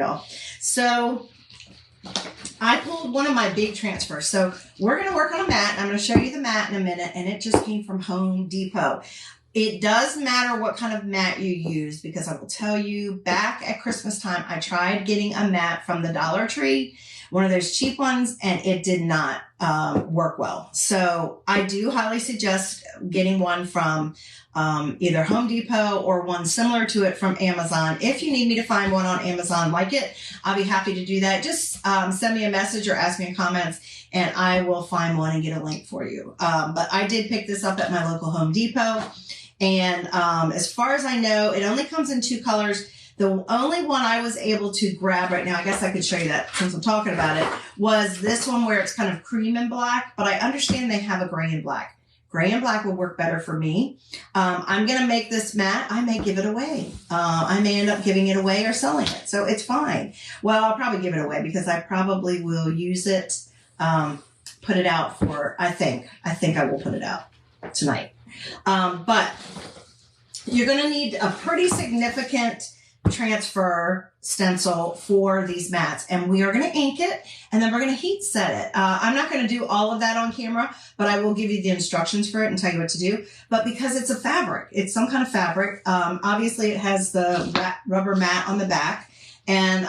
y'all. So I pulled one of my big transfers. So we're going to work on a mat. I'm going to show you the mat in a minute, and it just came from Home Depot. It does matter what kind of mat you use, because I will tell you, back at Christmas time, I tried getting a mat from the Dollar Tree, one of those cheap ones, and it did not work well. So I do highly suggest getting one from either Home Depot or one similar to it from Amazon. If you need me to find one on Amazon like it, I'll be happy to do that. Just send me a message or ask me in comments, and I will find one and get a link for you. But I did pick this up at my local Home Depot. And as far as I know, it only comes in 2 colors. The only one I was able to grab right now, I guess I could show you that since I'm talking about it, was this one where it's kind of cream and black, but I understand they have a gray and black. Gray and black will work better for me. I'm going to make this mat. I may give it away. I may end up giving it away or selling it. So it's fine. Well, I'll probably give it away because I probably will use it, put it out for, I think I will put it out tonight. But you're going to need a pretty significant transfer stencil for these mats, and we are going to ink it, and then we're going to heat set it. I'm not going to do all of that on camera, but I will give you the instructions for it and tell you what to do. But because it's a fabric, it's some kind of fabric. Obviously it has the rubber mat on the back, and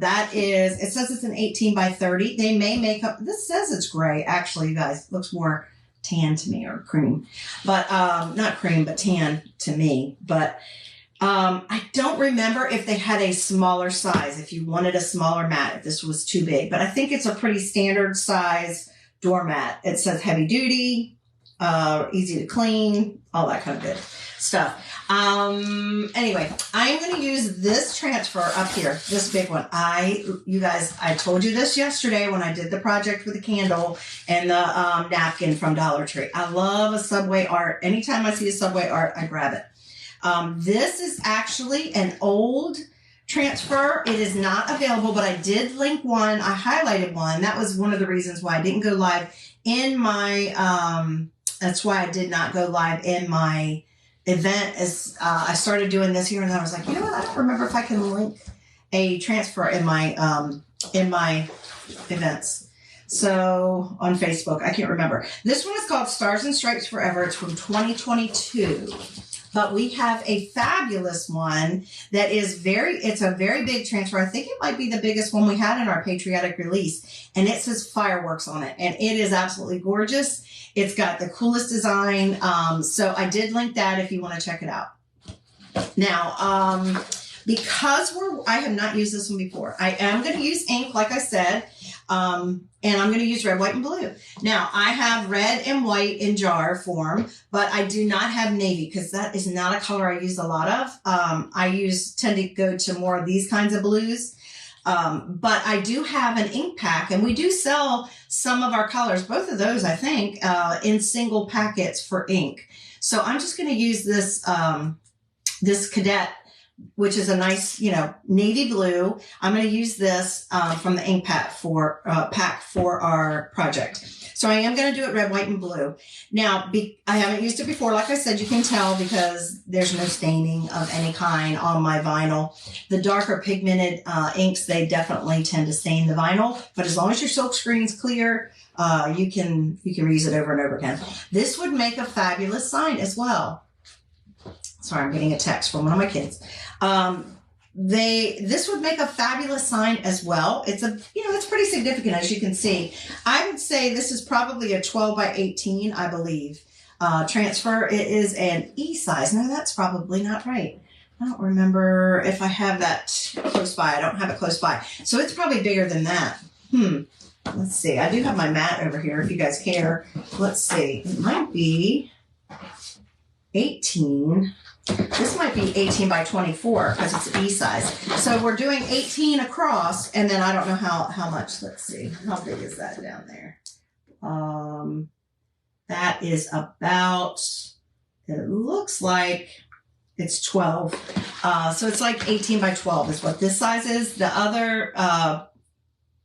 that is, it says it's an 18 by 30. They may make up, this says it's gray. Actually, you guys, it looks more tan to me, or cream, but not cream, but tan to me. But I don't remember if they had a smaller size, if you wanted a smaller mat, if this was too big, but I think it's a pretty standard size doormat. It says heavy duty, easy to clean, all that kind of good stuff. Anyway, I'm going to use this transfer up here, this big one. You guys, I told you this yesterday when I did the project with the candle and the napkin from Dollar Tree. I love a Subway art. Anytime I see a Subway art, I grab it. This is actually an old transfer. It is not available, but I did link one. I highlighted one. That was one of the reasons why I didn't go live in my, that's why I did not go live in my event. As I started doing this here, and then I was like, you know what? I don't remember if I can link a transfer in my events. So on Facebook, I can't remember. This one is called Stars and Stripes Forever. It's from 2022. But we have a fabulous one that is it's a very big transfer. I think it might be the biggest one we had in our Patriotic release. And it says fireworks on it. And it is absolutely gorgeous. It's got the coolest design. So I did link that if you want to check it out. Now, because I have not used this one before, I am going to use ink, like I said. And I'm going to use red, white, and blue. Now, I have red and white in jar form, but I do not have navy because that is not a color I use a lot of. I tend to go to more of these kinds of blues. But I do have an ink pack, and we do sell some of our colors, both of those, I think, in single packets for ink. So I'm just going to use this, this Cadet, which is a nice, navy blue. I'm going to use this from the ink pack for our project. So I am going to do it red, white, and blue. Now, I haven't used it before. Like I said, you can tell because there's no staining of any kind on my vinyl. The darker pigmented inks, they definitely tend to stain the vinyl. But as long as your silk screen's clear, you can reuse it over and over again. This would make a fabulous sign as well. Sorry, I'm getting a text from one of my kids. This would make a fabulous sign as well. It's pretty significant, as you can see. I would say this is probably a 12 by 18, I believe, transfer. It is an E size. No, that's probably not right. I don't remember if I have that close by. I don't have it close by. So it's probably bigger than that. Let's see. I do have my mat over here if you guys care. Let's see. It might be 18. This might be 18 by 24 because it's E size. So we're doing 18 across, and then I don't know how much. Let's see. How big is that down there? That is about, it looks like it's 12. So it's like 18 by 12 is what this size is. The other,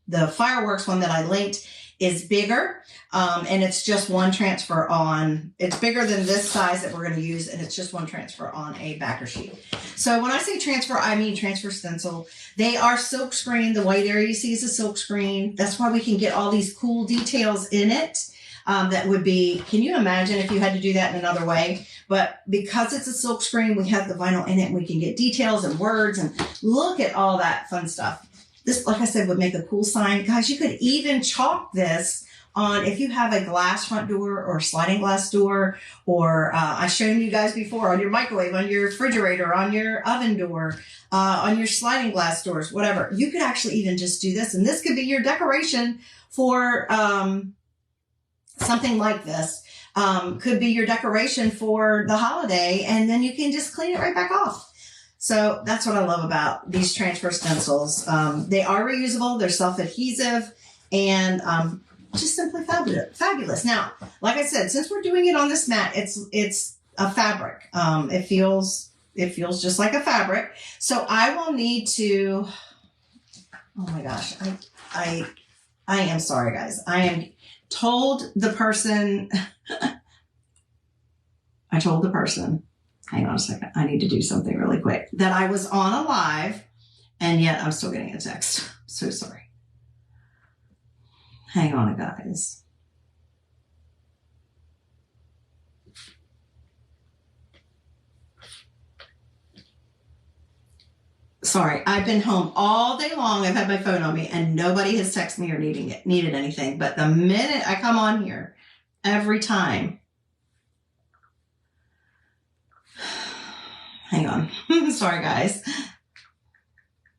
the fireworks one that I linked is bigger, and it's just one transfer on, it's bigger than this size that we're going to use, and it's just one transfer on a backer sheet. So when I say transfer, I mean transfer stencil. They are silk screen. The white area you see is a silk screen. That's why we can get all these cool details in it. That would be, can you imagine if you had to do that in another way? But because it's a silk screen, we have the vinyl in it, and we can get details and words and look at all that fun stuff. This, like I said, would make a cool sign. Guys, you could even chalk this on, if you have a glass front door or sliding glass door, or I've shown you guys before, on your microwave, on your refrigerator, on your oven door, on your sliding glass doors, whatever. You could actually even just do this, and this could be your decoration for something like this. Could be your decoration for the holiday, and then you can just clean it right back off. So that's what I love about these transfer stencils. They are reusable, they're self-adhesive, and just simply fabulous. Now, like I said, since we're doing it on this mat, it's a fabric. It feels just like a fabric. So I will need to, oh my gosh, I am sorry, guys. I am told the person, hang on a second, I need to do something really quick, that I was on a live, and yet I'm still getting a text. So sorry. Hang on, guys. Sorry, I've been home all day long. I've had my phone on me, and nobody has texted me or needed anything. But the minute I come on here, every time, hang on. Sorry, guys.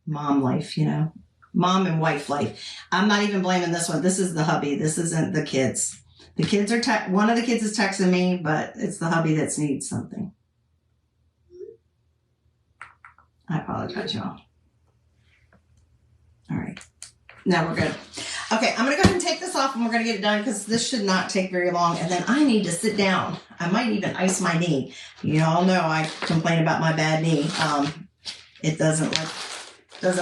Mom life, you know, mom and wife life. I'm not even blaming this one. This is the hubby. This isn't the kids. The kids are, one of the kids is texting me, but it's the hubby that needs something. I apologize, y'all. All right. Now we're good. Okay, I'm going to go ahead and take this off, and we're going to get it done because this should not take very long. And then I need to sit down. I might even ice my knee. You all know I complain about my bad knee. It doesn't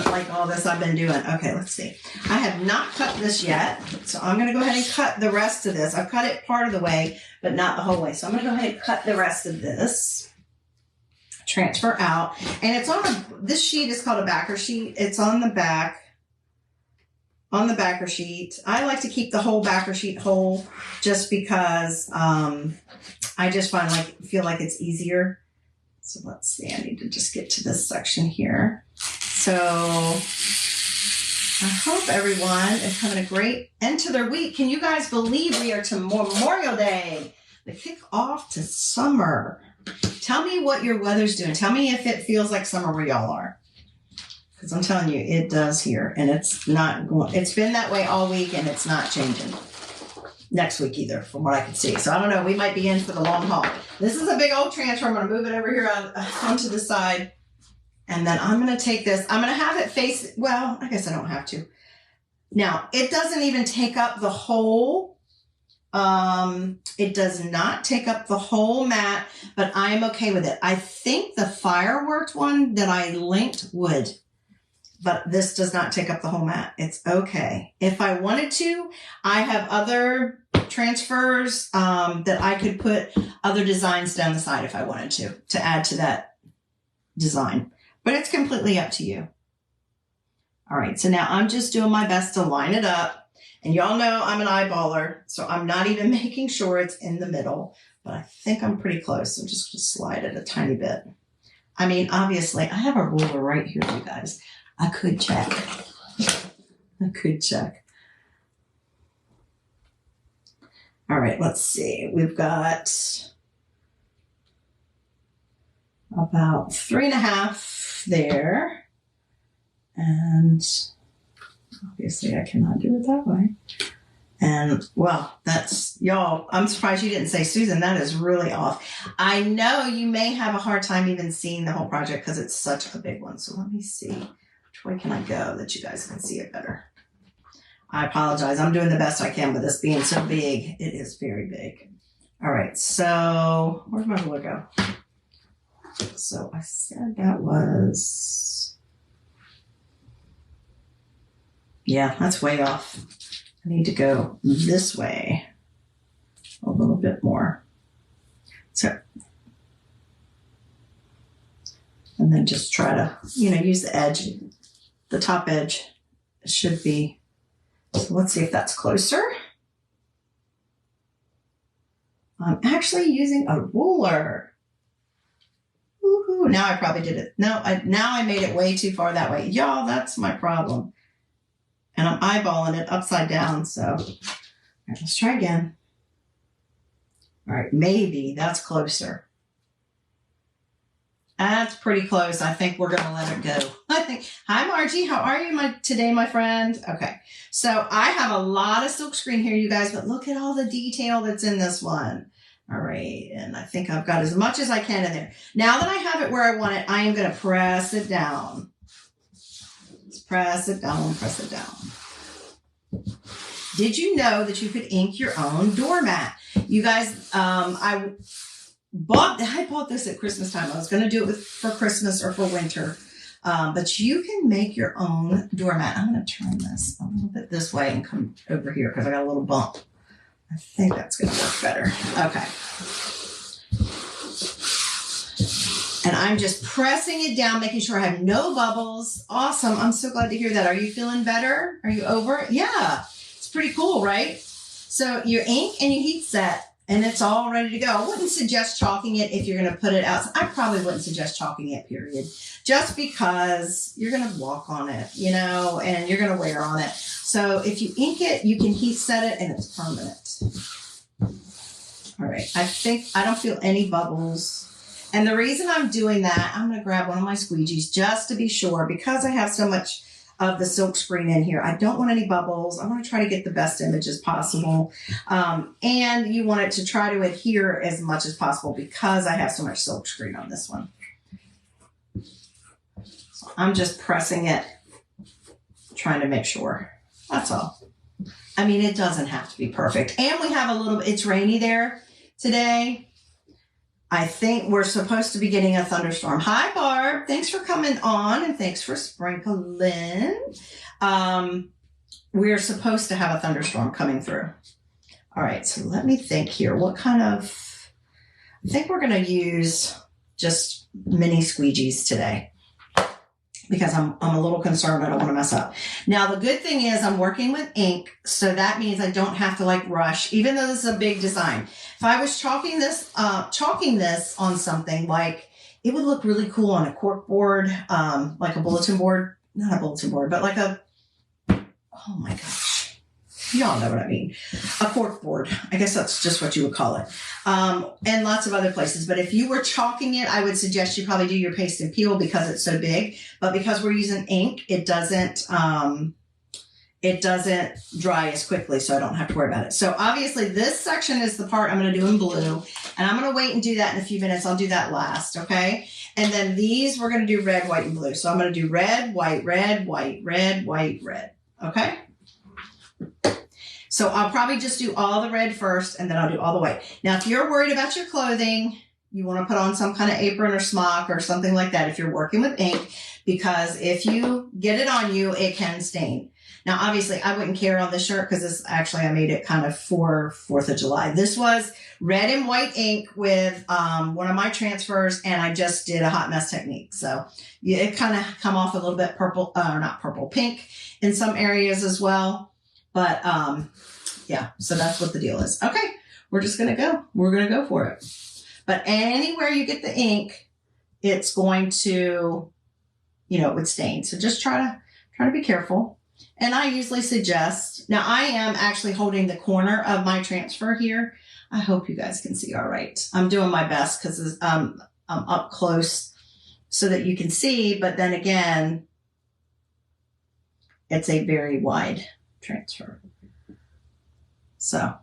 like all this I've been doing. Okay, let's see. I have not cut this yet, so I'm going to go ahead and cut the rest of this. I've cut it part of the way, but not the whole way. So I'm going to go ahead and cut the rest of this. Transfer out, and it's on this sheet is called a backer sheet. It's on the backer sheet. I like to keep the whole backer sheet whole, just because I just feel like it's easier. So let's see, I need to just get to this section here. So I hope everyone is having a great end to their week. Can you guys believe we are to Memorial Day, the kickoff to summer? Tell me what your weather's doing. Tell me if it feels like summer where y'all are. Because I'm telling you, it does here. And it's not going, it's been that way all week, and it's not changing next week either, from what I can see. So I don't know. We might be in for the long haul. This is a big old transfer. I'm going to move it over here onto the side. And then I'm going to take this. I'm going to have it face, well, I guess I don't have to. Now, it doesn't even take up the whole it does not take up the whole mat, but I am okay with it. I think the fireworks one that I linked would, but this does not take up the whole mat. It's okay. If I wanted to, I have other transfers that I could put other designs down the side if I wanted to add to that design, but it's completely up to you. All right, so now I'm just doing my best to line it up. And y'all know I'm an eyeballer, so I'm not even making sure it's in the middle, but I think I'm pretty close. I'm just going to slide it a tiny bit. I mean, obviously, I have a ruler right here, you guys. I could check. All right, let's see. We've got about 3.5 there. And obviously, I cannot do it that way. And, well, that's, y'all, I'm surprised you didn't say, Susan, that is really off. I know you may have a hard time even seeing the whole project because it's such a big one. So let me see. Which way can I go that you guys can see it better? I apologize. I'm doing the best I can with this being so big. It is very big. All right. So where'd my ruler go? So I said that was... yeah, that's way off. I need to go this way a little bit more. So, and then just try to, use the edge, the top edge. It should be. So let's see if that's closer. I'm actually using a ruler. Woohoo. Now I probably did it. No, now I made it way too far that way. Y'all, that's my problem. And I'm eyeballing it upside down. So all right, let's try again. All right, maybe that's closer. That's pretty close. I think we're going to let it go. Hi, Margie. How are you today, my friend? Okay. So I have a lot of silk screen here, you guys, but look at all the detail that's in this one. All right. And I think I've got as much as I can in there. Now that I have it where I want it, I am going to press it down. Let's press it down, press it down. Did you know that you could ink your own doormat? You guys, I bought this at Christmas time. I was going to do it for Christmas or for winter. But you can make your own doormat. I'm going to turn this a little bit this way and come over here because I got a little bump. I think that's going to work better. Okay. And I'm just pressing it down, making sure I have no bubbles. Awesome. I'm so glad to hear that. Are you feeling better? Are you over it? Yeah. It's pretty cool, right? So you ink and you heat set. And it's all ready to go. I wouldn't suggest chalking it if you're going to put it out. I probably wouldn't suggest chalking it, period. Just because you're going to walk on it, and you're going to wear on it. So if you ink it, you can heat set it and it's permanent. All right. I don't feel any bubbles. And the reason I'm doing that, I'm going to grab one of my squeegees just to be sure, because I have so much of the silk screen in here. I don't want any bubbles. I want to try to get the best images possible. And you want it to try to adhere as much as possible because I have so much silk screen on this one. So I'm just pressing it, trying to make sure. That's all. I mean, it doesn't have to be perfect. And we have it's rainy there today. I think we're supposed to be getting a thunderstorm. Hi, Barb. Thanks for coming on and thanks for sprinkling. We're supposed to have a thunderstorm coming through. All right, so let me think here. I think we're going to use just mini squeegees today because I'm a little concerned I don't want to mess up. Now, the good thing is I'm working with ink, so that means I don't have to rush, even though this is a big design. If I was chalking this on something, it would look really cool on a cork board, like a bulletin board, not a bulletin board, but oh my gosh, y'all know what I mean. A cork board. I guess that's just what you would call it. And lots of other places. But if you were chalking it, I would suggest you probably do your paste and peel because it's so big. But because we're using ink, it doesn't dry as quickly, so I don't have to worry about it. So obviously this section is the part I'm going to do in blue, and I'm going to wait and do that in a few minutes. I'll do that last, okay? And then these we're going to do red, white, and blue. So I'm going to do red, white, red, white, red, white, red, okay? So I'll probably just do all the red first, and then I'll do all the white. Now, if you're worried about your clothing, you want to put on some kind of apron or smock or something like that if you're working with ink, because if you get it on you, it can stain. Now, obviously, I wouldn't care on this shirt because I made it kind of for 4th of July. This was red and white ink with one of my transfers, and I just did a hot mess technique. So yeah, it kind of come off a little bit purple, not purple, pink in some areas as well. But yeah, so that's what the deal is. Okay, we're just going to go. We're going to go for it. But anywhere you get the ink, it's going to, it would stain. So just try to be careful. And I usually suggest, now I am actually holding the corner of my transfer here. I hope you guys can see all right. I'm doing my best because I'm up close so that you can see. But then again, it's a very wide transfer. So.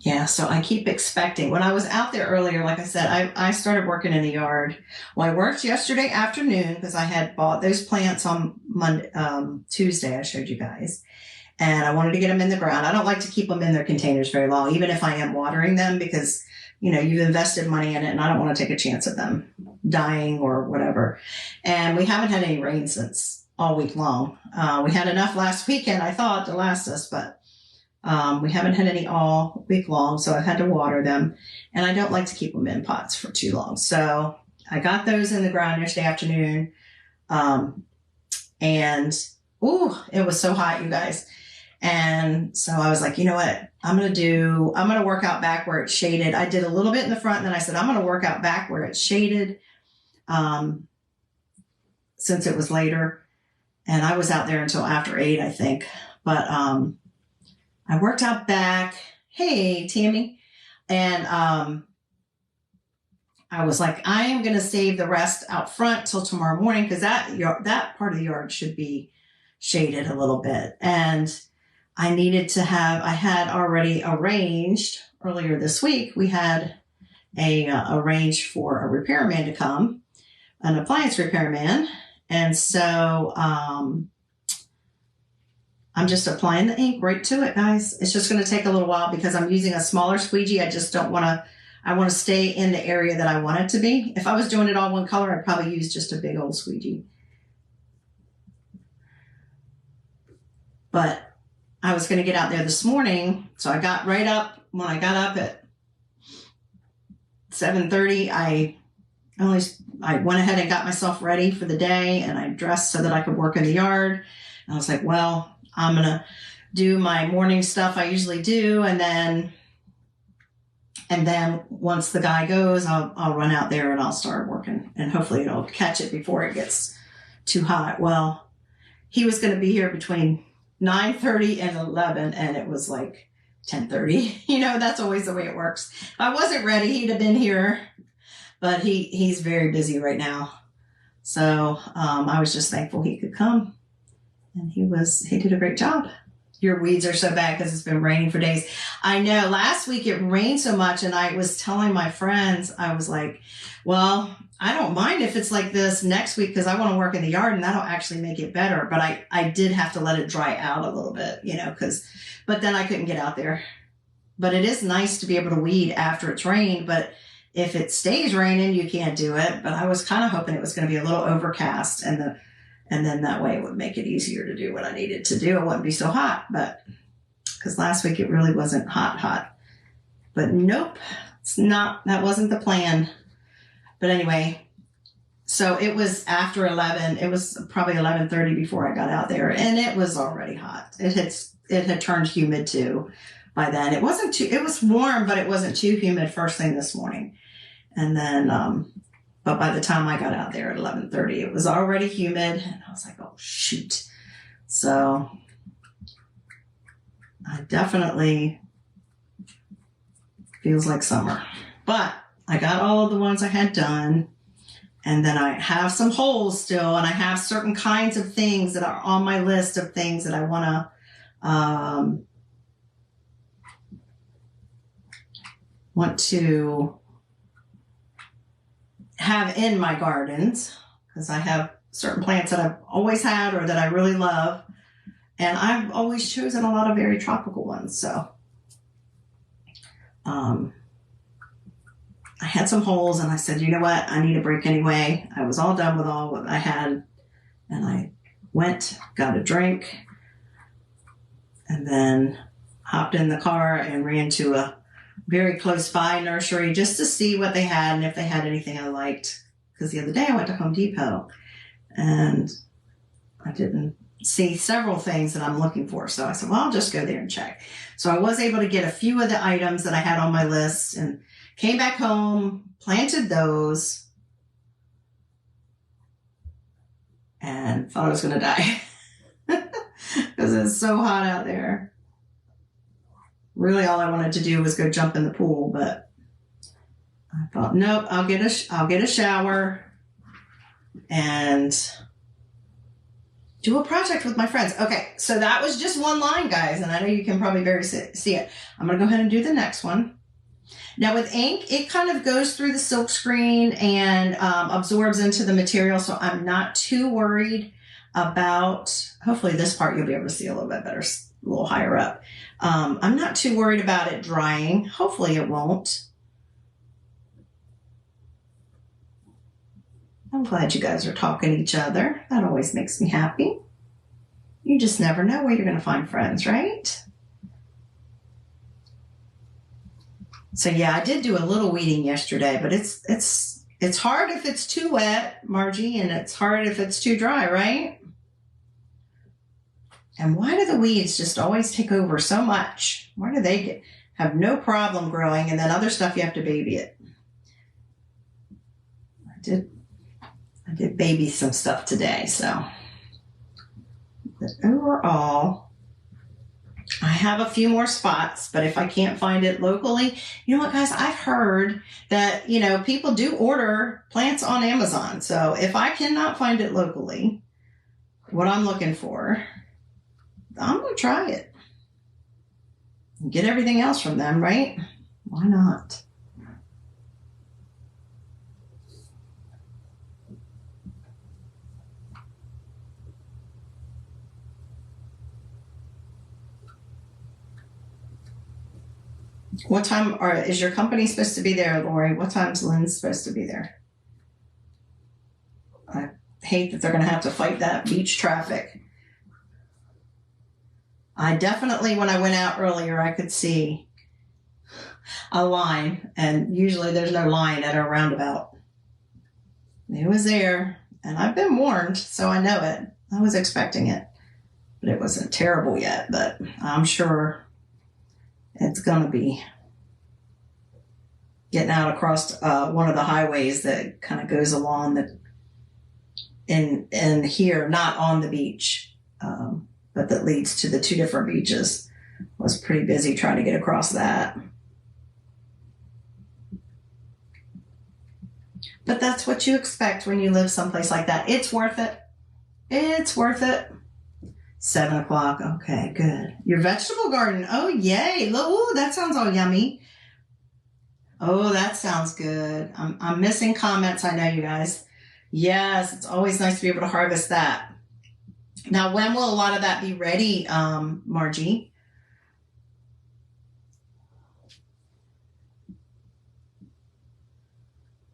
Yeah, so I keep expecting. When I was out there earlier, like I said, I started working in the yard. Well, I worked yesterday afternoon because I had bought those plants on Tuesday, I showed you guys. And I wanted to get them in the ground. I don't like to keep them in their containers very long, even if I am watering them because, you've invested money in it and I don't want to take a chance at them dying or whatever. And we haven't had any rain since all week long. We had enough last weekend, I thought, to last us, but we haven't had any all week long, so I've had to water them. And I don't like to keep them in pots for too long. So I got those in the ground yesterday afternoon. And it was so hot, you guys. And so I was like, you know what? I'm going to work out back where it's shaded. I did a little bit in the front, and then I said, I'm going to work out back where it's shaded. Since it was later, and I was out there until after 8, I think, but, I worked out back. Hey, Tammy. And, I was like, I am going to save the rest out front till tomorrow morning, because that part of the yard should be shaded a little bit. And I had already arranged earlier this week. We had arranged for a repairman to come, an appliance repairman. And so, I'm just applying the ink right to it, guys. It's just going to take a little while because I'm using a smaller squeegee. I want to stay in the area that I want it to be. If I was doing it all one color, I'd probably use just a big old squeegee. But I was going to get out there this morning. So I got right up. When I got up at 7:30, I went ahead and got myself ready for the day, and I dressed so that I could work in the yard. And I was like, well, I'm going to do my morning stuff I usually do. And then once the guy goes, I'll run out there and I'll start working, and hopefully it'll catch it before it gets too hot. Well, he was going to be here between 9:30 and 11, and it was like 10:30. That's always the way it works. If I wasn't ready, he'd have been here, but he's very busy right now. So, I was just thankful he could come, and he did a great job. Your weeds are so bad because it's been raining for days. I know last week it rained so much, and I was telling my friends, I was like, well, I don't mind if it's like this next week because I want to work in the yard and that'll actually make it better. But I did have to let it dry out a little bit, but then I couldn't get out there. But it is nice to be able to weed after it's rained. But if it stays raining, you can't do it. But I was kind of hoping it was going to be a little overcast, and then that way it would make it easier to do what I needed to do. It wouldn't be so hot, but because last week it really wasn't hot. But nope, that wasn't the plan. But anyway, so it was after 11. It was probably 11:30 before I got out there, and it was already hot. It had turned humid too by then. It was warm, but it wasn't too humid first thing this morning. And then, but by the time I got out there at 11:30, it was already humid, and I was like, oh, shoot. So I definitely feels like summer, but I got all of the ones I had done, and then I have some holes still, and I have certain kinds of things that are on my list of things that I want to have in my gardens, because I have certain plants that I've always had or that I really love, and I've always chosen a lot of very tropical ones. So I had some holes, and I said, you know what? I need a break anyway. I was all done with all what I had, and I went, got a drink, and then hopped in the car and ran to a very close by nursery just to see what they had and if they had anything I liked. Because the other day I went to Home Depot, and I didn't see several things that I'm looking for. So I said, well, I'll just go there and check. So I was able to get a few of the items that I had on my list, and came back home, planted those, and thought I was going to die because it's so hot out there. Really, all I wanted to do was go jump in the pool, but I thought, nope, I'll get a shower and do a project with my friends. Okay, so that was just one line, guys, and I know you can probably see it. I'm going to go ahead and do the next one. Now with ink, it kind of goes through the silk screen and absorbs into the material, so I'm not too worried about, hopefully this part you'll be able to see a little bit better, a little higher up. I'm not too worried about it drying. Hopefully it won't. I'm glad you guys are talking to each other. That always makes me happy. You just never know where you're going to find friends, right? So yeah, I did do a little weeding yesterday, but it's hard if it's too wet, Margie, and it's hard if it's too dry, right? And why do the weeds just always take over so much? Why do they have no problem growing, and then other stuff you have to baby it? I did baby some stuff today, so. But overall, I have a few more spots, but if I can't find it locally, you know what, guys? I've heard that, people do order plants on Amazon. So if I cannot find it locally, what I'm looking for, I'm going to try it. Get everything else from them, right? Why not? What time is your company supposed to be there, Lori? What time's Lynn's supposed to be there? I hate that they're going to have to fight that beach traffic. I definitely, when I went out earlier, I could see a line, and usually there's no line at a roundabout. It was there, and I've been warned, so I know it. I was expecting it, but it wasn't terrible yet, but I'm sure it's going to be getting out across one of the highways that kind of goes along in here, not on the beach, but that leads to the two different beaches. Was pretty busy trying to get across that. But that's what you expect when you live someplace like that. It's worth it. It's worth it. 7 o'clock. Okay, good. Your vegetable garden. Oh, yay. Oh, that sounds all yummy. Oh, that sounds good. I'm missing comments. I know, you guys. Yes, it's always nice to be able to harvest that. Now, when will a lot of that be ready, Margie?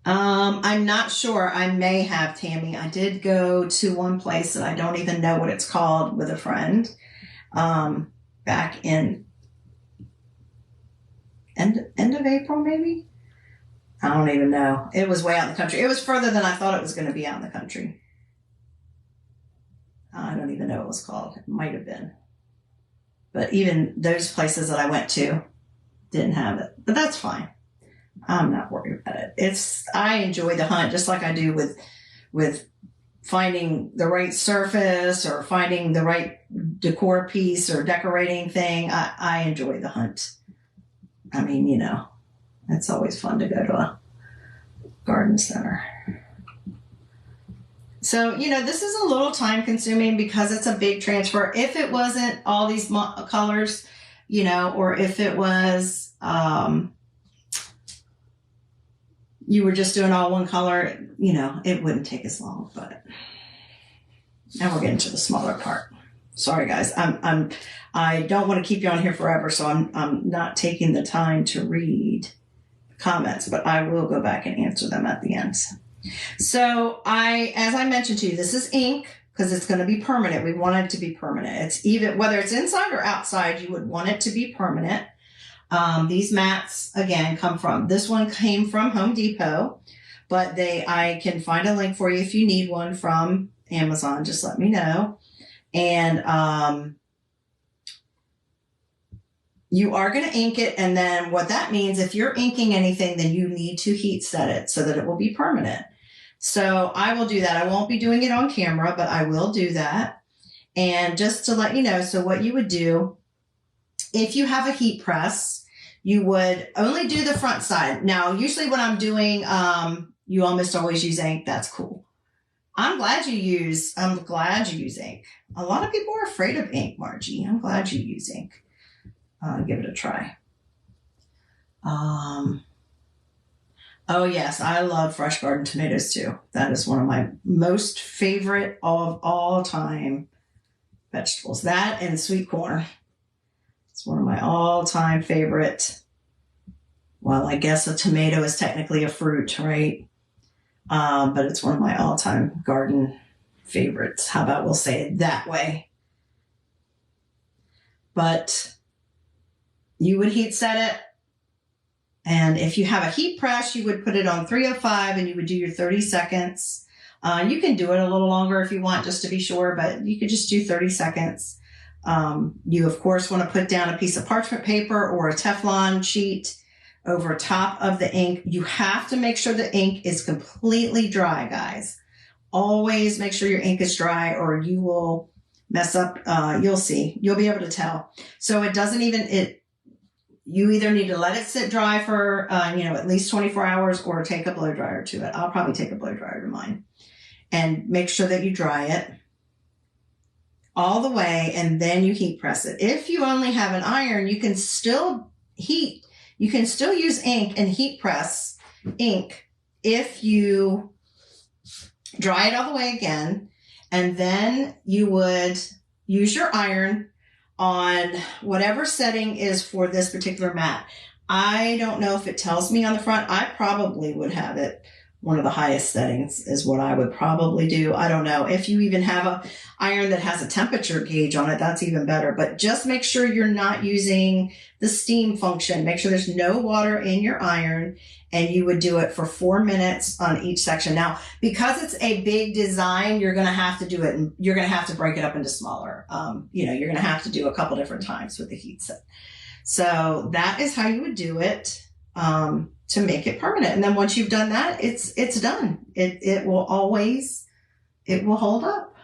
I'm not sure. I may have, Tammy. I did go to one place that I don't even know what it's called with a friend back in end of April, maybe? I don't even know. It was way out in the country. It was further than I thought it was going to be out in the country. I don't even know what it was called. It might have been. But even those places that I went to didn't have it. But that's fine. I'm not worried about it. I enjoy the hunt just like I do with finding the right surface or finding the right decor piece or decorating thing. I enjoy the hunt. I mean, it's always fun to go to a garden center. So, this is a little time consuming because it's a big transfer. If it wasn't all these colors, or if it was, you were just doing all one color, it wouldn't take as long, but now we're getting to the smaller part. Sorry, guys. I don't want to keep you on here forever, so I'm not taking the time to read comments, but I will go back and answer them at the end. So as I mentioned to you, this is ink because it's going to be permanent. We want it to be permanent. It's even, whether it's inside or outside, you would want it to be permanent. These mats, again, this one came from Home Depot, but I can find a link for you if you need one from Amazon. Just let me know. And you are going to ink it. And then what that means, if you're inking anything, then you need to heat set it so that it will be permanent. So I will do that. I won't be doing it on camera, but I will do that. And just to let you know, so what you would do, if you have a heat press, you would only do the front side. Now, usually when I'm doing, you almost always use ink. That's cool. I'm glad you use ink. A lot of people are afraid of ink, Margie. I'm glad you use ink. Give it a try. Oh yes, I love fresh garden tomatoes too. That is one of my most favorite of all time vegetables. That and sweet corn. It's one of my all-time favorite. Well, I guess a tomato is technically a fruit, right? But it's one of my all-time garden favorites. How about we'll say it that way? But you would heat set it. And if you have a heat press, you would put it on 305 and you would do your 30 seconds. You can do it a little longer if you want, just to be sure, but you could just do 30 seconds. You, of course, want to put down a piece of parchment paper or a Teflon sheet over top of the ink. You have to make sure the ink is completely dry, guys. Always make sure your ink is dry or you will mess up. You'll see. You'll be able to tell. So it doesn't even, you either need to let it sit dry for, at least 24 hours or take a blow dryer to it. I'll probably take a blow dryer to mine. And make sure that you dry it all the way and then you heat press it. If you only have an iron, you can still use ink and heat press ink if you dry it all the way again. And then you would use your iron on whatever setting is for this particular mat. I don't know if it tells me on the front. I probably would have it one of the highest settings is what I would probably do. I don't know. If you even have a iron that has a temperature gauge on it, that's even better. But just make sure you're not using the steam function. Make sure there's no water in your iron, and you would do it for 4 minutes on each section. Now, because it's a big design, you're going to have to do it, and you're going to have to break it up into smaller. You're going to have to do a couple different times with the heat set. So that is how you would do it. To make it permanent. And then once you've done that, it's done. It will hold up.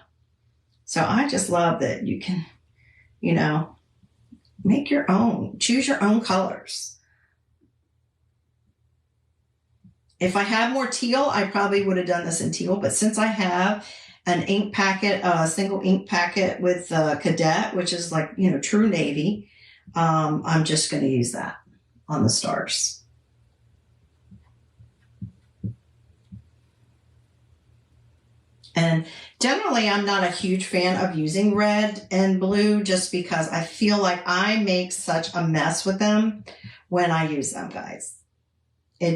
So I just love that you can, make your own, choose your own colors. If I had more teal, I probably would have done this in teal, but since I have an ink packet, a single ink packet with Cadet, which is like, true navy, I'm just going to use that on the stars. And generally, I'm not a huge fan of using red and blue just because I feel like I make such a mess with them when I use them, guys. I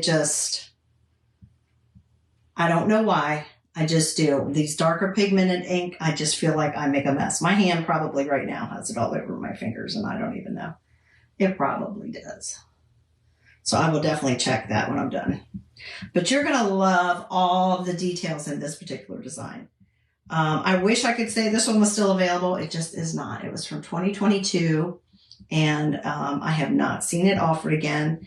don't know why. I just do. These darker pigmented ink, I just feel like I make a mess. My hand probably right now has it all over my fingers, and I don't even know. It probably does. So I will definitely check that when I'm done. But you're going to love all of the details in this particular design. I wish I could say this one was still available. It just is not. It was from 2022, and I have not seen it offered again.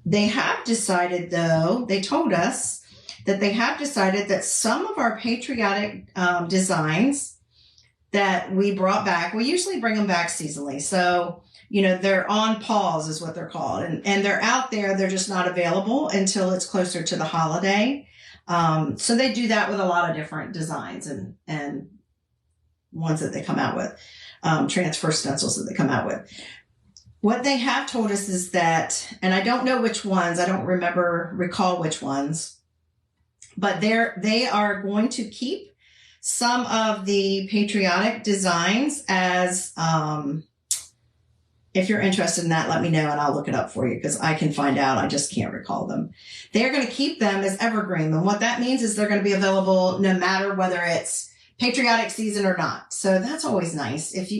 They have decided, though, they told us that they have decided that some of our patriotic designs that we brought back, we usually bring them back seasonally. So they're on pause is what they're called. And they're out there. They're just not available until it's closer to the holiday. So they do that with a lot of different designs and ones that they come out with, transfer stencils that they come out with. What they have told us is that, and I don't know which ones, I don't recall which ones, but they are going to keep some of the patriotic designs as, if you're interested in that, let me know and I'll look it up for you because I can find out. I just can't recall them. They're going to keep them as evergreen. And what that means is they're going to be available no matter whether it's patriotic season or not. So that's always nice. If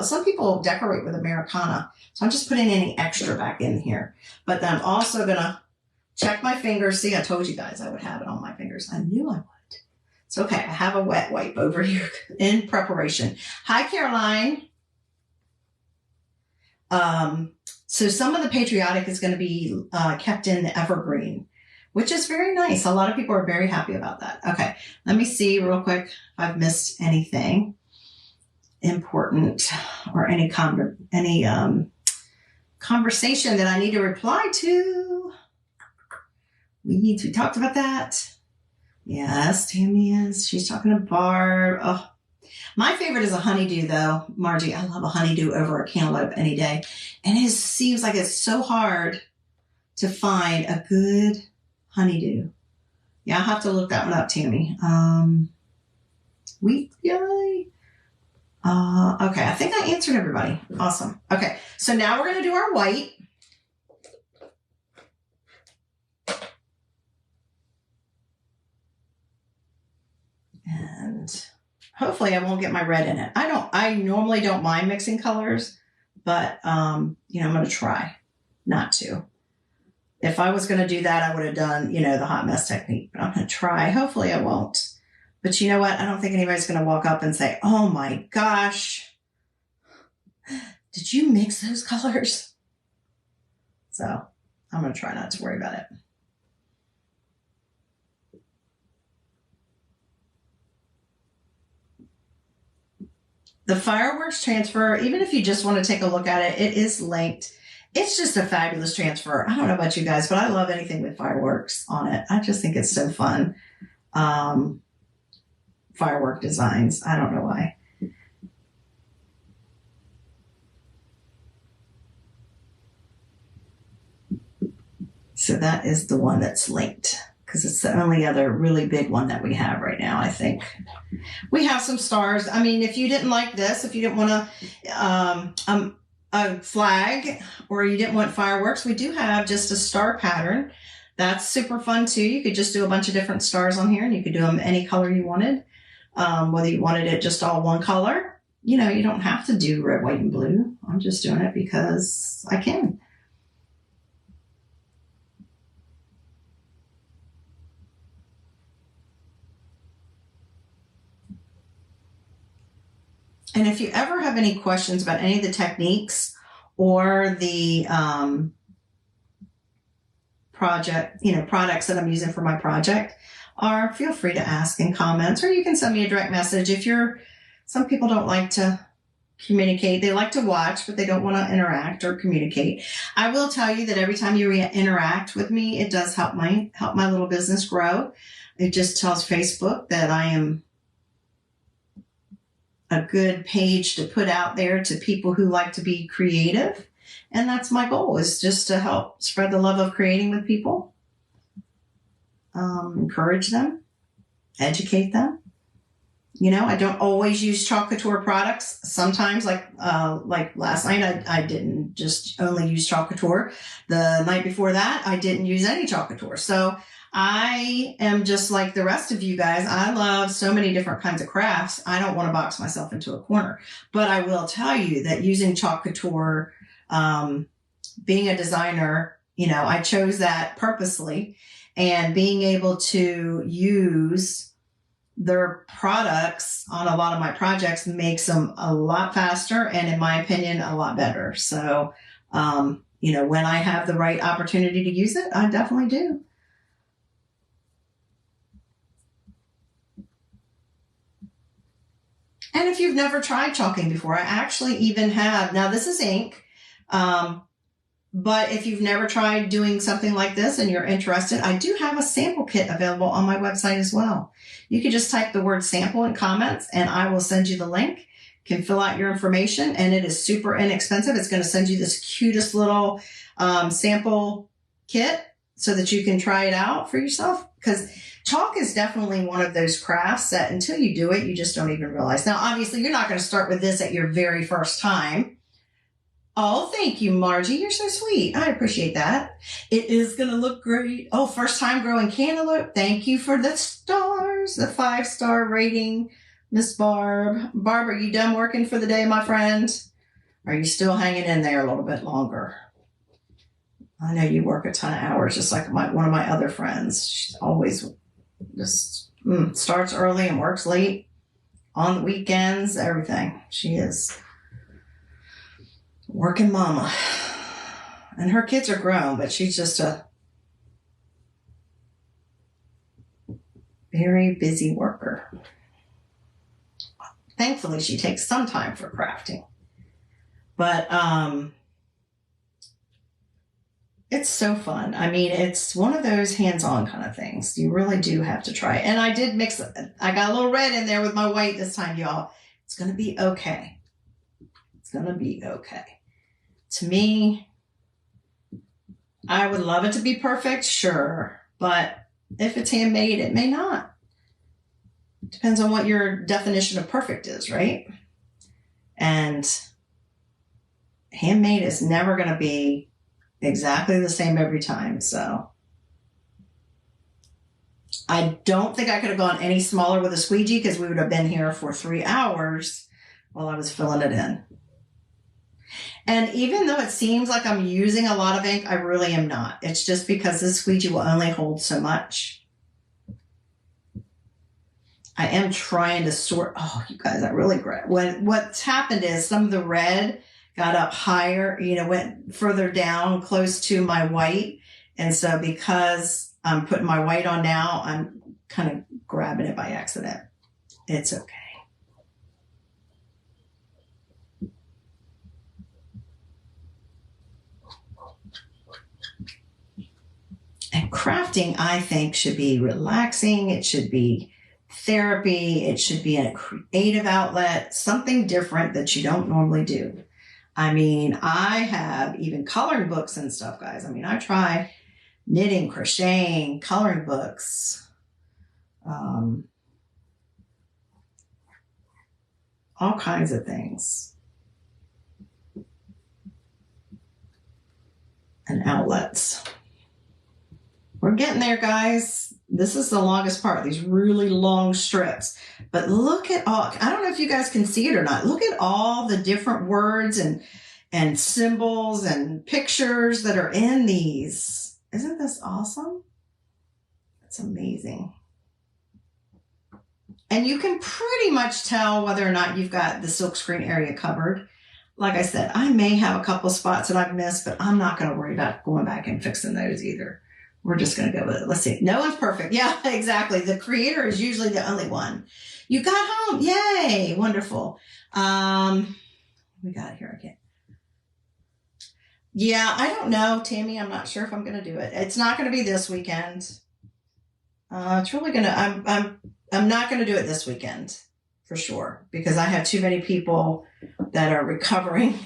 some people decorate with Americana. So I'm just putting any extra back in here. But then I'm also going to check my fingers. See, I told you guys I would have it on my fingers. I knew I would. It's okay. I have a wet wipe over here in preparation. Hi, Caroline. So some of the patriotic is going to be kept in the evergreen, which is very nice. A lot of people are very happy about that. Okay, let me see real quick if I've missed anything important or any conversation that I need to reply to. We talked about that. Yes, Tammy is. She's talking to Barb. Oh. My favorite is a honeydew, though, Margie. I love a honeydew over a cantaloupe any day. And it seems like it's so hard to find a good honeydew. Yeah, I'll have to look that one up, Tammy. Wheat guy. Okay, I think I answered everybody. Awesome. Okay, so now we're going to do our white. And hopefully I won't get my red in it. I normally don't mind mixing colors, but, you know, I'm going to try not to. If I was going to do that, I would have done, you know, the hot mess technique, but I'm going to try. Hopefully I won't. But you know what? I don't think anybody's going to walk up and say, oh my gosh, did you mix those colors? So I'm going to try not to worry about it. The fireworks transfer, even if you just want to take a look at it, it is linked. It's just a fabulous transfer. I don't know about you guys, but I love anything with fireworks on it. I just think it's so fun. Firework designs. I don't know why. So that is the one that's linked because it's the only other really big one that we have right now, I think. We have some stars. I mean, if you didn't like this, if you didn't want a flag or you didn't want fireworks, we do have just a star pattern. That's super fun too. You could just do a bunch of different stars on here and you could do them any color you wanted. Whether you wanted it just all one color, you know, you don't have to do red, white, and blue. I'm just doing it because I can. And if you ever have any questions about any of the techniques or the project, you know, products that I'm using for my project, or feel free to ask in comments, or you can send me a direct message. Some people don't like to communicate. They like to watch, but they don't want to interact or communicate. I will tell you that every time you interact with me, it does help my little business grow. It just tells Facebook that I am a good page to put out there to people who like to be creative. And that's my goal, is just to help spread the love of creating with people, encourage them, educate them. You know, I don't always use Chalk Couture products. Sometimes, like last night, I didn't just only use Chalk Couture. The night before that, I didn't use any Chalk Couture. So I am just like the rest of you guys. I love so many different kinds of crafts. I don't want to box myself into a corner. But I will tell you that using Chalk Couture, being a designer, you know, I chose that purposely. And being able to use their products on a lot of my projects makes them a lot faster and, in my opinion, a lot better. So, you know, when I have the right opportunity to use it, I definitely do. And if you've never tried chalking before, I actually even have, now this is ink, but if you've never tried doing something like this and you're interested, I do have a sample kit available on my website as well. You can just type the word sample in comments and I will send you the link. You can fill out your information and it is super inexpensive. It's going to send you this cutest little sample kit so that you can try it out for yourself, because chalk is definitely one of those crafts that until you do it, you just don't even realize. Now, obviously, you're not going to start with this at your very first time. Oh, thank you, Margie. You're so sweet. I appreciate that. It is going to look great. Oh, first time growing cantaloupe. Thank you for the stars, the 5-star rating, Miss Barb. Barb, are you done working for the day, my friend? Are you still hanging in there a little bit longer? I know you work a ton of hours, just like one of my other friends. She's always just starts early and works late on the weekends, everything. She is working mama. And her kids are grown, but she's just a very busy worker. Thankfully, she takes some time for crafting. But it's so fun. I mean, it's one of those hands-on kind of things. You really do have to try it. And I did mix it. I got a little red in there with my white this time, y'all. It's going to be okay. It's going to be okay. To me, I would love it to be perfect, sure. But if it's handmade, it may not. Depends on what your definition of perfect is, right? And handmade is never going to be exactly the same every time. So I don't think I could have gone any smaller with a squeegee because we would have been here for 3 hours while I was filling it in. And even though it seems like I'm using a lot of ink, I really am not. It's just because this squeegee will only hold so much. I am trying to sort. Oh, you guys, I really regret. What's happened is some of the red got up higher, went further down close to my white. And so because I'm putting my white on now, I'm kind of grabbing it by accident. It's okay. And crafting, I think, should be relaxing. It should be therapy. It should be a creative outlet, something different that you don't normally do. I mean, I have even coloring books and stuff, guys. I mean, I try knitting, crocheting, coloring books, all kinds of things. And outlets. We're getting there, guys. This is the longest part, these really long strips. But look at all, I don't know if you guys can see it or not. Look at all the different words and symbols and pictures that are in these. Isn't this awesome? It's amazing. And you can pretty much tell whether or not you've got the silkscreen area covered. Like I said, I may have a couple spots that I've missed, but I'm not going to worry about going back and fixing those either. We're just going to go with it. Let's see. No one's perfect. Yeah, exactly. The creator is usually the only one. You got home. Yay. Wonderful. We got it here again. Yeah, I don't know, Tammy. I'm not sure if I'm going to do it. It's not going to be this weekend. It's really going to, I'm not going to do it this weekend for sure, because I have too many people that are recovering.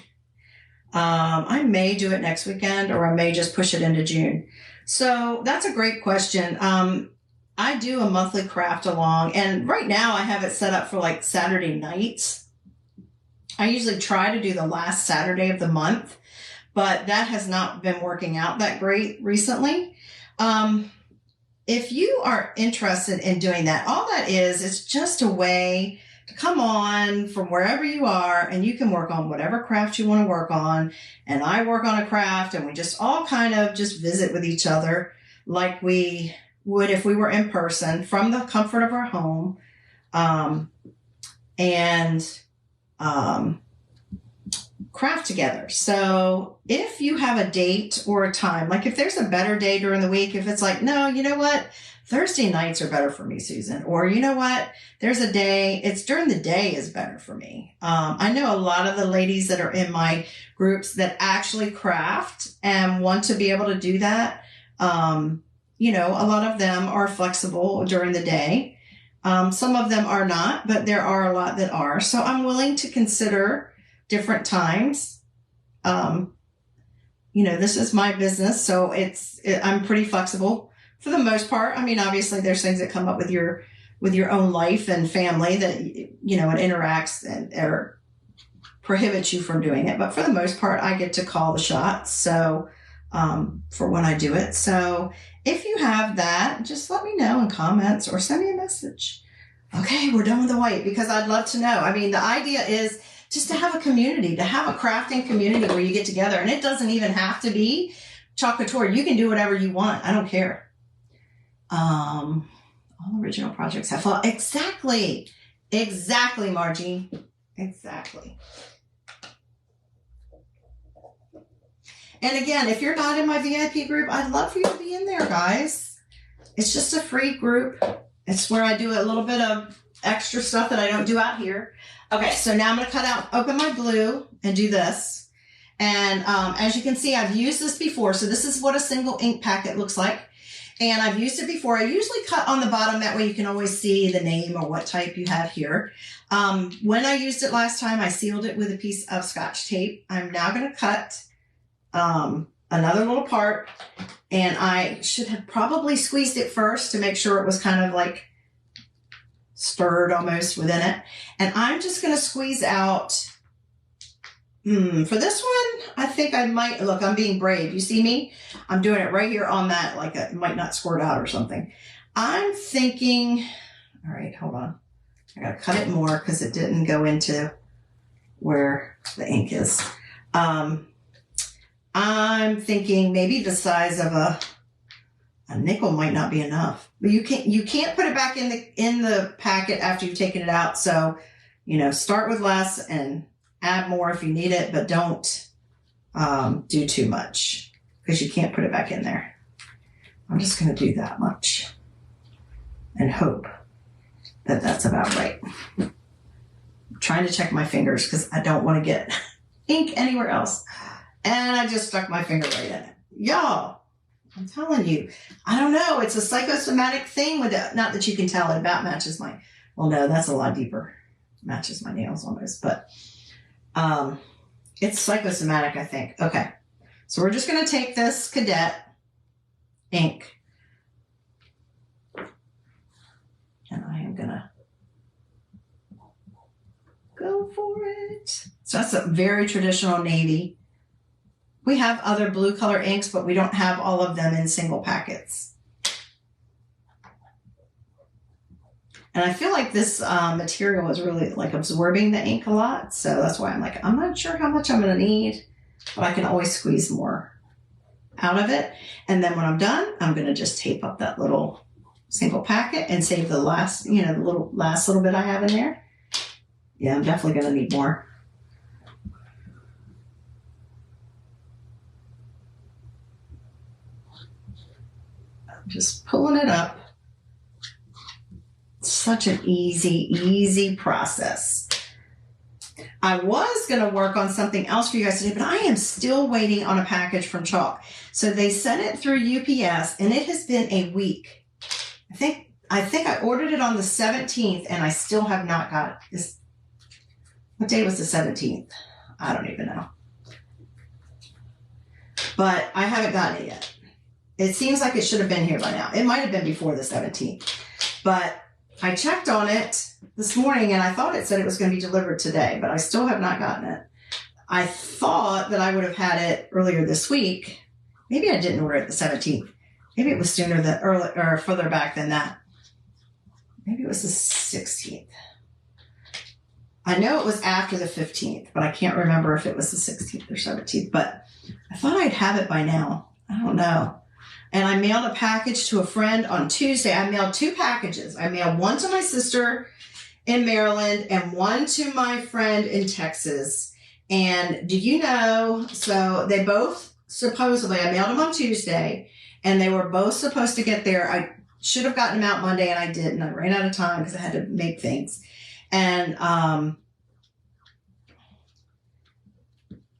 I may do it next weekend, or I may just push it into June. So that's a great question. I do a monthly craft along, and right now I have it set up for like Saturday nights. I usually try to do the last Saturday of the month, but that has not been working out that great recently. If you are interested in doing that, all that is, it's just a way to come on from wherever you are, and you can work on whatever craft you want to work on. And I work on a craft, and we just all kind of just visit with each other like we would if we were in person from the comfort of our home. Craft together. So if you have a date or a time, like if there's a better day during the week, if it's like, no, you know what? Thursday nights are better for me, Susan. Or you know what? There's a day, it's during the day is better for me. I know a lot of the ladies that are in my groups that actually craft and want to be able to do that. A lot of them are flexible during the day. Some of them are not, but there are a lot that are. So I'm willing to consider different times. This is my business, so I'm pretty flexible for the most part. I mean, obviously there's things that come up with your own life and family that, it interacts or prohibits you from doing it. But for the most part, I get to call the shots. So, for when I do it. So if you have that, just let me know in comments or send me a message. Okay, we're done with the white, because I'd love to know. I mean, the idea is just to have a community, to have a crafting community where you get together. And it doesn't even have to be chocolatory. You can do whatever you want. I don't care. All original projects have flaws. Exactly, Margie. Exactly. And again, if you're not in my VIP group, I'd love for you to be in there, guys. It's just a free group. It's where I do a little bit of extra stuff that I don't do out here. Okay, so now I'm going to open my glue and do this. And as you can see, I've used this before. So this is what a single ink packet looks like. And I've used it before. I usually cut on the bottom. That way you can always see the name or what type you have here. When I used it last time, I sealed it with a piece of Scotch tape. I'm now going to cut another little part. And I should have probably squeezed it first to make sure it was kind of like stirred almost within it. And I'm just going to squeeze out, for this one, I think I might, look, I'm being brave. You see me? I'm doing it right here on that, like it might not squirt out or something. I'm thinking, all right, hold on. I got to cut it more because it didn't go into where the ink is. I'm thinking maybe the size of a nickel might not be enough, but you can't put it back in the packet after you've taken it out. So, start with less and add more if you need it, but don't do too much because you can't put it back in there. I'm just going to do that much and hope that that's about right. I'm trying to check my fingers because I don't want to get ink anywhere else. And I just stuck my finger right in it. Y'all, I'm telling you, I don't know. It's a psychosomatic thing with it. Not that you can tell it about matches well, no, that's a lot deeper. Matches my nails almost, but it's psychosomatic, I think. Okay. So we're just going to take this Cadet ink and I am going to go for it. So that's a very traditional navy. We have other blue color inks, but we don't have all of them in single packets. And I feel like this material is really like absorbing the ink a lot. So that's why I'm not sure how much I'm going to need, but I can always squeeze more out of it. And then when I'm done, I'm going to just tape up that little single packet and save the last, the last little bit I have in there. Yeah, I'm definitely going to need more. I'm just pulling it up. Such an easy process. I was going to work on something else for you guys today, but I am still waiting on a package from Chalk. So they sent it through UPS and it has been a week. I think I ordered it on the 17th and I still have not got this. What day was the 17th? I don't even know. But I haven't gotten it yet. It seems like it should have been here by now. It might have been before the 17th. But I checked on it this morning and I thought it said it was going to be delivered today, but I still have not gotten it. I thought that I would have had it earlier this week. Maybe I didn't order it the 17th. Maybe it was sooner than early or further back than that. Maybe it was the 16th. I know it was after the 15th, but I can't remember if it was the 16th or 17th, but I thought I'd have it by now. I don't know. And I mailed a package to a friend on Tuesday. I mailed 2 packages. I mailed one to my sister in Maryland and one to my friend in Texas. And do you know, so they both supposedly, I mailed them on Tuesday and they were both supposed to get there. I should have gotten them out Monday and I didn't. I ran out of time because I had to make things. And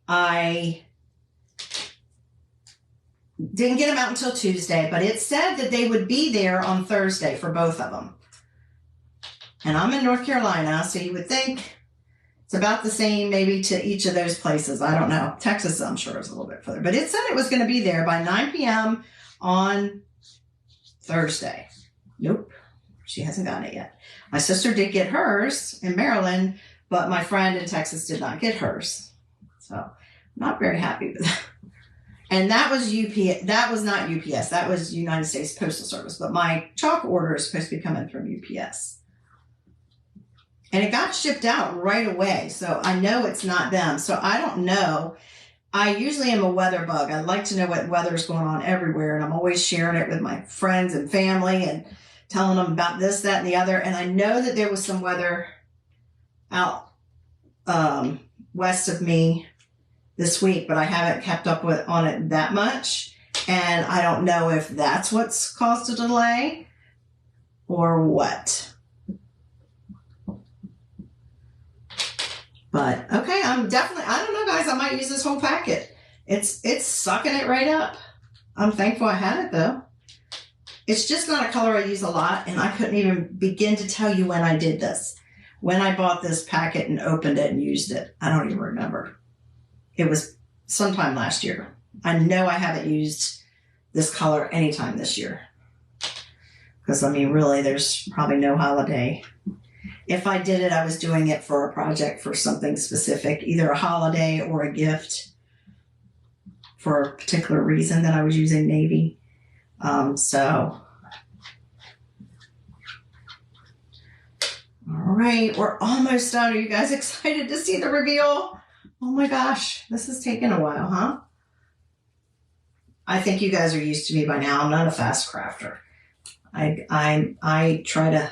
I didn't get them out until Tuesday, but it said that they would be there on Thursday for both of them. And I'm in North Carolina, so you would think it's about the same maybe to each of those places. I don't know. Texas, I'm sure, is a little bit further. But it said it was going to be there by 9 p.m. on Thursday. Nope. She hasn't gotten it yet. My sister did get hers in Maryland, but my friend in Texas did not get hers. So I'm not very happy with that. And that was UPS. That was not UPS. That was United States Postal Service. But my Chalk order is supposed to be coming from UPS. And it got shipped out right away. So I know it's not them. So I don't know. I usually am a weather bug. I like to know what weather's going on everywhere. And I'm always sharing it with my friends and family and telling them about this, that, and the other. And I know that there was some weather out west of me this week, but I haven't kept up on it that much. And I don't know if that's what's caused a delay or what. But okay, I don't know, guys. I might use this whole packet. It's sucking it right up. I'm thankful I had it though. It's just not a color I use a lot, and I couldn't even begin to tell you when I did this. When I bought this packet and opened it and used it, I don't even remember. It was sometime last year. I know I haven't used this color anytime this year. Because, I mean, really, there's probably no holiday. If I did it, I was doing it for a project for something specific, either a holiday or a gift for a particular reason that I was using navy. So right, we're almost done. Are you guys excited to see the reveal? Oh my gosh, this has taken a while, huh? I think you guys are used to me by now. I'm not a fast crafter. I try to,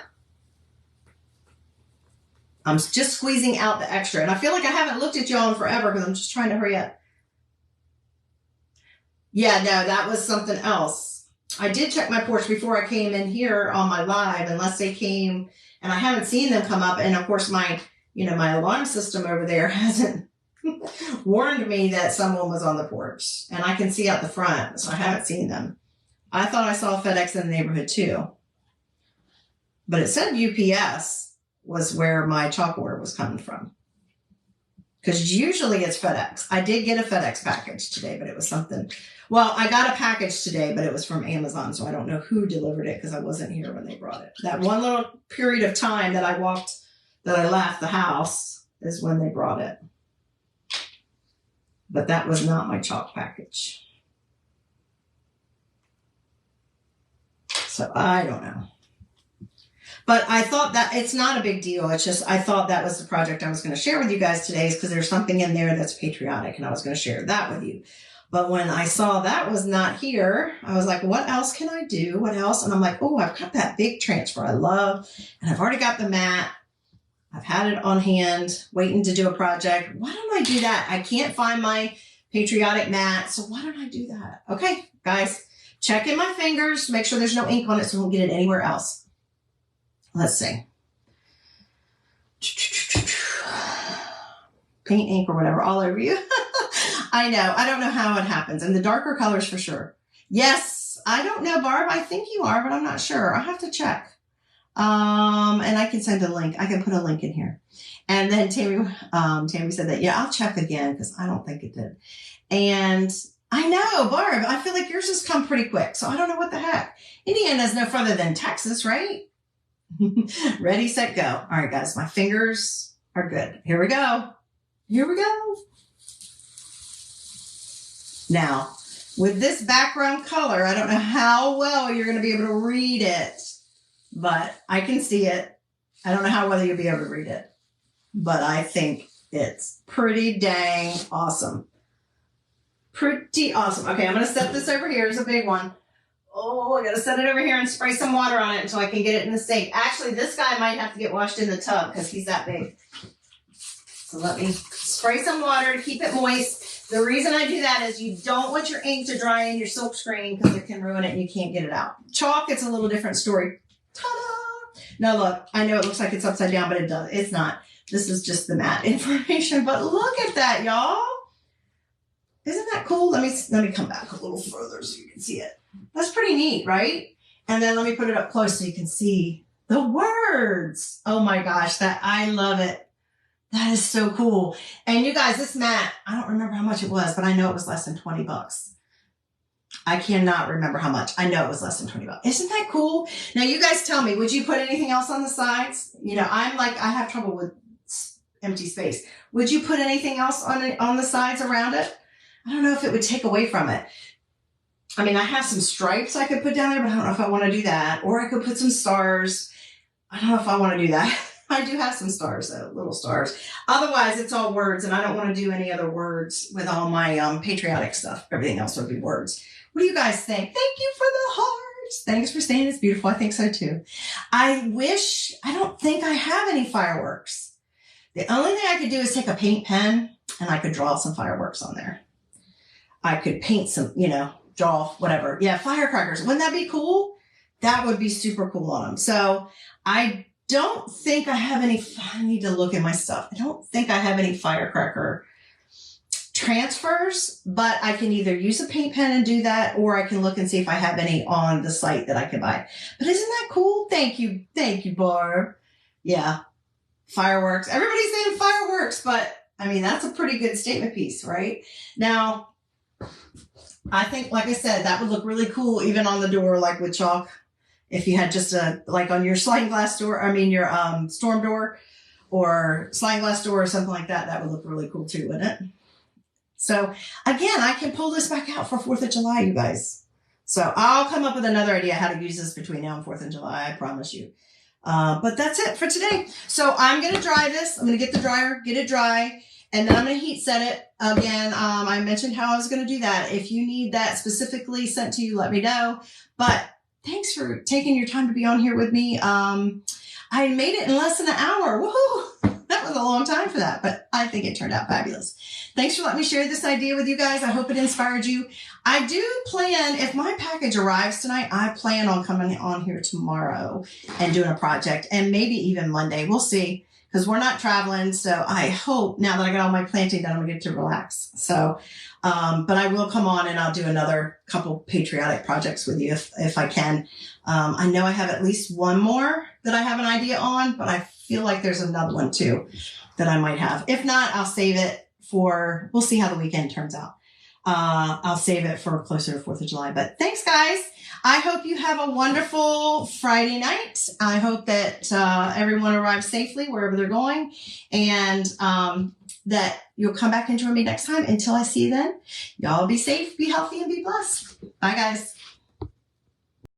I'm just squeezing out the extra. And I feel like I haven't looked at y'all in forever because I'm just trying to hurry up. Yeah, no, that was something else. I did check my porch before I came in here on my live, unless they came, and I haven't seen them come up. And of course, my alarm system over there hasn't warned me that someone was on the porch, and I can see out the front, so I haven't seen them. I thought I saw FedEx in the neighborhood too, but it said UPS was where my chalk order was coming from, because usually it's FedEx. I did get a FedEx package today, but it was something. Well, I got a package today, but it was from Amazon, so I don't know who delivered it because I wasn't here when they brought it. That one little period of time that I left the house is when they brought it. But that was not my chalk package. So I don't know. But I thought that it's not a big deal. It's just, I thought that was the project I was going to share with you guys today, because there's something in there that's patriotic, and I was going to share that with you. But when I saw that was not here, I was like, what else can I do? What else? And I'm like, oh, I've got that big transfer I love, and I've already got the mat. I've had it on hand, waiting to do a project. Why don't I do that? I can't find my patriotic mat, so why don't I do that? Okay, guys, check in my fingers, make sure there's no ink on it so we won't get it anywhere else. Let's see. Paint ink or whatever all over you. I know. I don't know how it happens. And the darker colors for sure. Yes. I don't know, Barb. I think you are, but I'm not sure. I'll have to check. And I can send a link. I can put a link in here. And then Tammy said that, yeah, I'll check again because I don't think it did. And I know, Barb, I feel like yours has come pretty quick. So I don't know what the heck. Indiana's no further than Texas, right? Ready, set, go. All right, guys, my fingers are good. Here we go. Here we go. Now, with this background color, I don't know how well you're going to be able to read it, but I can see it. I don't know how well you'll be able to read it, but I think it's pretty dang awesome. Pretty awesome. Okay, I'm going to set this over here. It's a big one. Oh, I got to set it over here and spray some water on it until I can get it in the sink. Actually, this guy might have to get washed in the tub because he's that big. So let me spray some water to keep it moist. The reason I do that is you don't want your ink to dry in your silk screen because it can ruin it and you can't get it out. Chalk, it's a little different story. Ta-da! Now look, I know it looks like it's upside down, but it does. It's not. This is just the matte information. But look at that, y'all. Isn't that cool? Let me come back a little further so you can see it. That's pretty neat, right? And then let me put it up close so you can see the words. Oh my gosh, I love it. That is so cool. And you guys, this mat, I don't remember how much it was, but I know it was less than 20 bucks. I cannot remember how much. I know it was less than 20 bucks. Isn't that cool? Now you guys tell me, would you put anything else on the sides? You know, I have trouble with empty space. Would you put anything else on the sides around it? I don't know if it would take away from it. I mean, I have some stripes I could put down there, but I don't know if I want to do that. Or I could put some stars. I don't know if I want to do that. I do have some stars, though, little stars. Otherwise, it's all words, and I don't want to do any other words with all my patriotic stuff. Everything else would be words. What do you guys think? Thank you for the hearts. Thanks for saying it's beautiful. I think so, too. I don't think I have any fireworks. The only thing I could do is take a paint pen, and I could draw some fireworks on there. I could paint some, draw whatever. Yeah, firecrackers. Wouldn't that be cool? That would be super cool on them. So I don't think I have any, I need to look at my stuff. I don't think I have any firecracker transfers, but I can either use a paint pen and do that, or I can look and see if I have any on the site that I can buy. But isn't that cool? Thank you, Barb. Yeah, fireworks. Everybody's saying fireworks, but I mean, that's a pretty good statement piece, right? Now, I think, like I said, that would look really cool even on the door, like with chalk. If you had just like on your sliding glass door, your storm door or sliding glass door or something like that, that would look really cool too, wouldn't it? So again, I can pull this back out for 4th of July, you guys. So I'll come up with another idea how to use this between now and 4th of July, I promise you. But that's it for today. So I'm going to dry this. I'm going to get the dryer, get it dry, and then I'm going to heat set it. Again, I mentioned how I was going to do that. If you need that specifically sent to you, let me know. But thanks for taking your time to be on here with me. I made it in less than an hour. Woohoo! That was a long time for that, but I think it turned out fabulous. Thanks for letting me share this idea with you guys. I hope it inspired you. I do plan, if my package arrives tonight, I plan on coming on here tomorrow and doing a project, and maybe even Monday. We'll see, because we're not traveling. So I hope now that I got all my planting done, I'm gonna get to relax. So, but I will come on and I'll do another couple patriotic projects with you if I can. I know I have at least one more that I have an idea on, but I feel like there's another one too that I might have. If not, I'll save it for, we'll see how the weekend turns out. I'll save it for closer to 4th of July. But thanks, guys. I hope you have a wonderful Friday night. I hope that everyone arrives safely wherever they're going, and that you'll come back and join me next time. Until I see you then, y'all be safe, be healthy, and be blessed. Bye, guys.